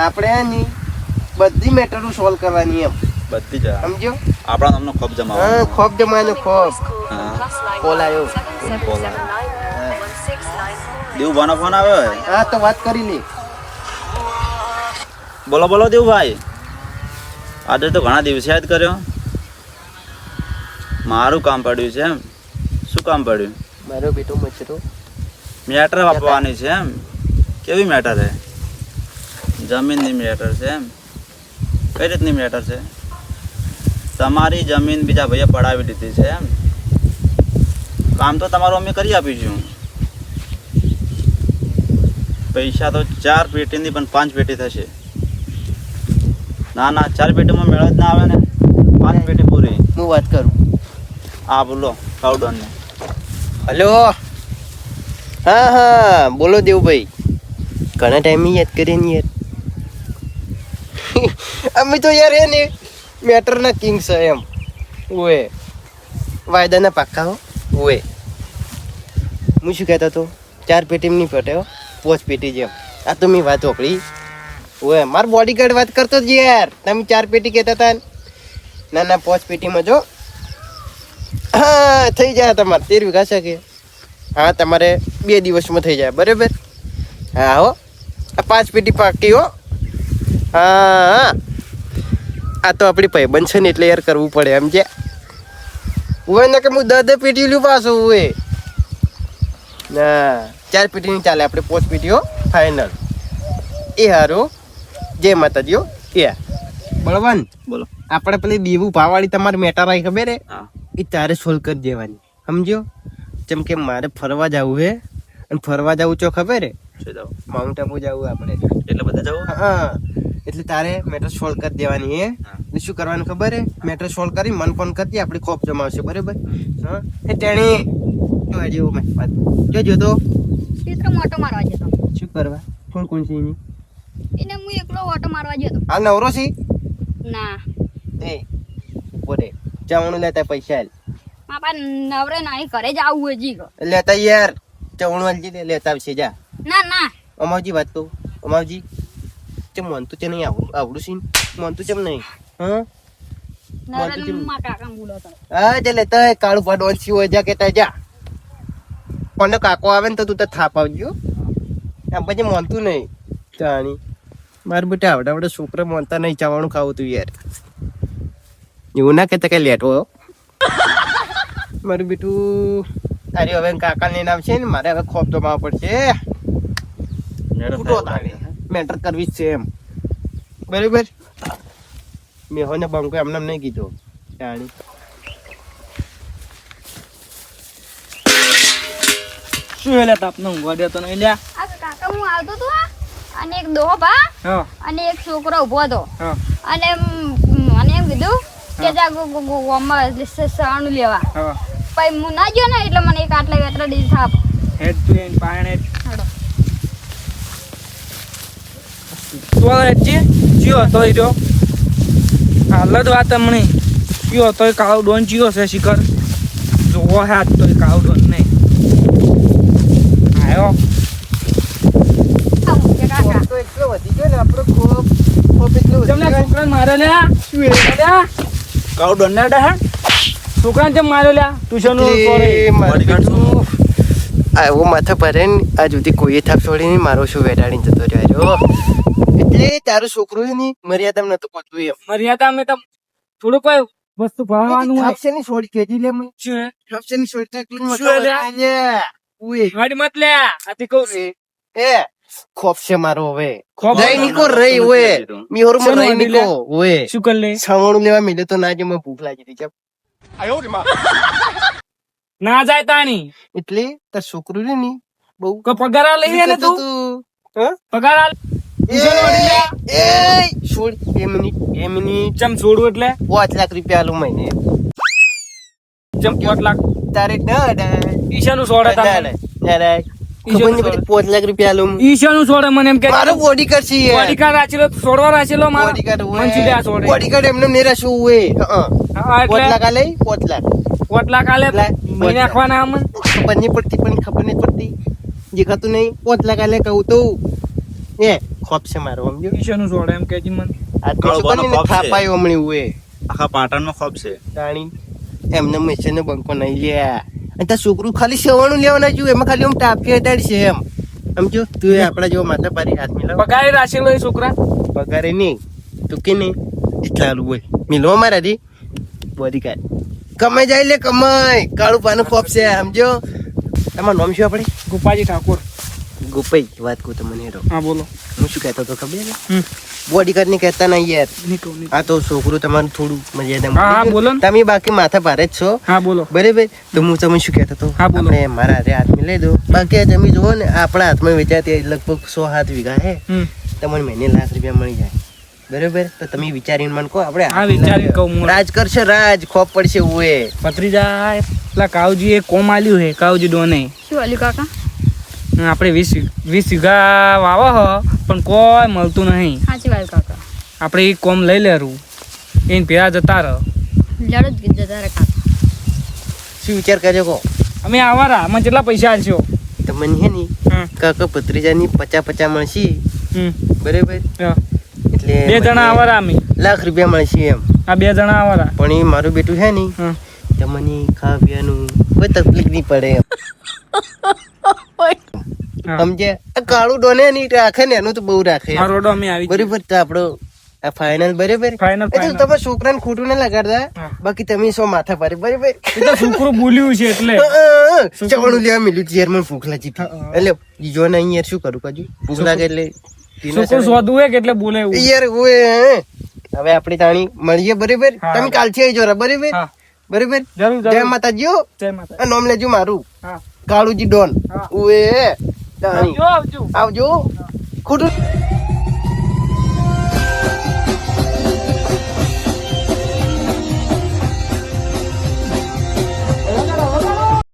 આપણે ની બધી મેટરો સોલ્વ કરવાની એમ બધી જ સમજો આપણા નામનો ખોફ જમાવો હા ખોફ જમાનો ખોફ કોલ આવ્યો દેવભાઈનો ફોન આવ્યો હે હા તો વાત કરી લે બોલો બોલો દેવભાઈ આજે તો ઘણા દિવસે યાદ કર્યો મારું કામ પડ્યું છે એમ શું કામ પડ્યું મારો બેટો મચરો મેટર આપવાની છે એમ કેવી મેટર છે જમીનની મેટર છે એમ કઈ રીતની મેટર છે તમારી જમીન બીજા ભાઈએ પડાવી દીધી છે એમ કામ તો તમારું અમે કરી આપીશું પૈસા તો 4 પેટીની પણ 5 પેટી થશે ના ના 4 પેટીમાં મેળ જ ના આવે ને 5 પેટી પૂરી હું વાત કરું હા બોલો કાઉડન ને હલો હા હા બોલો દેવભાઈ ઘણા ટાઈમે યાદ કરીએ ને યાર અમે તો યાર એ ને મેટરના કિંગ છે એમ ઓએ વાયદાના પાક્કા હો ઓએ હું શું કહેતો હતો 4 પેટી નહીં પટ્યો 5 પેટી જેમ આ તો મેં વાત ઓપડી ઓએ મારો બોડીગાર્ડ વાત કરતો જ યાર તમે 4 પેટી કહેતા હતા ના ના 5 પેટીમાં જો હા થઈ જાય તમારે 13 વીઘા છે કે હા તમારે 2 દિવસમાં થઈ જાય બરાબર હા હો આ 5 પેટી પાકી હો હા આ તો આપણી ભાઈબંધ છે ને એટલે યાર કરવું પડે એમ છે હોય ને કે હું 10 પેટી લ્યું પાછું હોય ના 4 પેટી નહીં ચાલે આપણે 5 પેટીઓ ફાઇનલ એ હારું જય માતાજીઓ એ બળવાન બોલો આપણે પેલી દેવું ભાવાળી તમારી મેટર આવી ખબર હે હા એ તારે સોલ્વ કરી દેવાની સમજો જેમ કે મારે ફરવા જવું હે અને ફરવા જવું છો ખબર હે શું જાવ માઉન્ટ આબુ જવું આપણે એટલે બધા જવું હા એટલે તારે મેટર સોલ્વ કરી દેવાની હે ને શું કરવાનું ખબર હે મેટર સોલ્વ કરી મન ફોન કરતી આપણે ખોફ જમાવશે બરાબર હા એ તેણી તો હજી મેં વાત જોજો તો ચિત્ર મોટો મારવા જતો શું કરવા કોણ કોણ છે એની એને હું એકલો ઓટો મારવા જતો આ નવરો છે ના એ બોલે જવાનું લેતા પૈસા માપા નવરે નાઈ ઘરે જ આવું હજી ગો લેતા યાર ચવણ વાલજી લેતા આવશે જા ના ના અમાવજી વાત કહું અમાવજી તે મન તો તે નહીં આવડું છે મન તો કેમ નહીં હા નવરે માં કાકા મુલો તો હા જે લેતા કાળું પાડવાનું છે હોય જા કેતા જા કોને કાકો આવે ને તો તું તો થાપ આવજો આમ પછી મોનતું નહીં જાણી મારું બેટા આવડા આવડે છોકરા મોનતા નહીં ચાવાનું ખાવું તું યાર એવું ના કહેતા કઈ લેટો મારું બેટું તારી હવે કાકા લઈને આવશે ને મારે હવે ખોફ જમાવવા પડશે મેટર કરવી જ છે એમ બરાબર મેં ને બંકો એમને નહીં કીધો જાણી શું હેલે તાપનો ઊંઘવા દેતો નહીં લ્યા આ કાકા હું આવતો તો અને એક દોભા હા અને એક છોકરો ઉભો હતો હા અને મને એમ કીધું કે જા ગોમાં સાણું લેવા હા પછી હું ના ગયો ને એટલે મને એક આટલા વેતરા દી થાપ હેડ તું એન પાણે હાડો તો જી જીઓ તો ઈરો હાલત વાત હમણે જીઓ તો કાળો ડોન જીઓ છે શિખર જોવો હાથ તો કાળો ડોન નહીં આયો આવું કે કાકા તો એટલો વધી ગયો ને આપણો ખોફ ખોફ એટલો વધી તમને ગયો છોકરાને મારે લ્યા શું એ લ્યા કાળો ડોન ને ડે છોકરાને જેમ માર્યો લ્યા ટ્યુશન આવો માથા ભરે ને આ સુધી કોઈ થાપ છોડી નહીં મારો શું વેટાડીને જતો રહ્યો એટલે તારું છોકરું ની મર્યાદા નતું પહોંચવું એમ મર્યાદા અમે તો થોડું કોઈ વસ્તુ ભાવવાનું હોય થાપશે ની છોડી કેજી લે મેં શું થાપશે ની છોડી એટલું શું લે? ઉએ ગાડી મત લ્યા આથી કહું છું એ ખોફ છે મારો હવે ખોફ રહી નીકો રહી ઓએ મિહોર માં રહી નીકો ઓએ શું કર લે છાવણું લેવા મિલે તો ના જે મને ભૂખ લાગી હતી કેમ ના જાય તાણી એટલે તાર છોકરું રે ની બહુ કોઈ પગાર આ લઈ ને તું પગાર આ એ છોડ 2 મિનિટ ચમ છોડું એટલે 5 લાખ રૂપિયા આલું મહિને ચમ 5 લાખ તારે ઈશાનું છોડે તારે ખબર નહીં પડી 5 લાખ રૂપિયા આલું ઈશાનું છોડે મને એમ કે મારો બોડી કાર્ડ છે યાર બોડીગાર્ડ રાખેલો છોડવા રાખેલો મારો બોડી કાર્ડ મન સીધે આ છોડે બોડી કાર્ડ એમને નેરા શું હોય હા 5 એટલે લાખ આલે 5 લાખ 5 લાખ આલે મહિને નાખવાના આમ ખબર નહીં પડતી પણ ખબર નહીં પડતી દેખાતું નહીં 5 લાખ આલે કહું તો એ ખોપ છે મારો સમજો ઈશાનું સોડે એમ કહેજી મને. આદમી કાળુબાનો શું ખોપ છે. થાપાયો હમણાં ઉએ આખા પાટણમાં ખોબ છે. તાણી એમને મશીનનો બંકો નહીં લ્યા અને તાર છોકરું ખાલી સવાણું લેવાના જોઈએ એમાં ખાલી આમ ટાપી હટાડશે એમ સમજો તું એ આપણા જેવો માથા પારી હાથ મિલાવ પગારે રાખેલો એ છોકરા. પગારે નહીં તું કે નહીં એટલા હાલું હોય મિલવા મારાથી બોડી કાઢ કમાઈ જાય લે કમાઈ કાળું પાનું ખોપ છે સમજો તમારું નામ શું આપણે ગોપાજી ઠાકોર. ગોપાઈ વાત કહું તમને હેરો હા બોલો. હું શું કહેતો હતો ખબર હમ. બોડી કાર્ડ ની કહેતા નહીં યાર નીકળો, નીકળો. આ તો છોકરું તમારું થોડું મર્યાદા હા, હા, બોલો ને. તમે બાકી માથા ભારે જ છો હા બોલો. બરાબર તો હું તમે શું કહેતો હતો હા, બોલો. આપણે મારા હારે હાથ મિલાઈ દો બાકી આ જમી જુઓ ને આપણા હાથમાં વેચાતી લગભગ 100 વીઘા હે હમ. તમને મહિને લાખ રૂપિયા મળી જાય બરાબર તો તમે વિચારીને મને કહો આપણે હા, વિચારીને કહું હું. રાજ કરશે રાજ ખોપ પડશે ઉએ ભત્રીજા પેલા કાવજી એ કોમ આલ્યું હે કાવજી ડોને. શું હાલ્યું કાકા? આપણે 20 વીઘા વાવા હ પણ કોઈ મળતું નહીં. સાચી વાત કાકા. આપણે એ કોમ લઈ લેરું એને ભેળા જતા રહ. લડો જ કીધું તારે કાકા. શું વિચાર કરજો કહો અમે આવારા અમે કેટલા પૈસા આલશો? તમને હે ને હમ. કાકા ભત્રીજાની 50 મળશે હમ. બરાબર હા. એટલે 2 જણા આવારા અમે. લાખ રૂપિયા મળશે એમ આ 2 જણા આવારા. પણ એ મારું બેટું છે ને હા. તમને ખાવા પીવાનું કોઈ તકલીફ નહીં પડે એમ હા. સમજે આ કાળું ડોને નહીં રાખે ને એનું તો બહુ રાખે આ રોડો અમે આવી બરાબર તો આપણો આ ફાઇનલ બરાબર Final, એ તો final. તમે છોકરાને ખોટું ના લગાડતા હા. બાકી તમે સો માથા પારે બરાબર એ તો છોકરું બોલ્યું છે એટલે. ચવાણું લેવા મિલ્યું ચેરમેન ભૂખલા ચીપી હા. એટલે બીજો ને યાર શું કરું કાજુ ભૂખ લાગે એટલે છોકરું સ્વાદું હે કે એટલે બોલે એવું. યાર ઓએ હવે આપણી તાણી મળીએ બરાબર હા. તમે કાલથી આવી જોરા બરાબર હા. બરાબર જરૂર, જરૂર. જય માતાજી હો. જય માતા. આ નામ લેજો મારું હા. કાળુજી ડોન હા. ઓએ તાણી આવજો, આવજો. આવજો ખોટું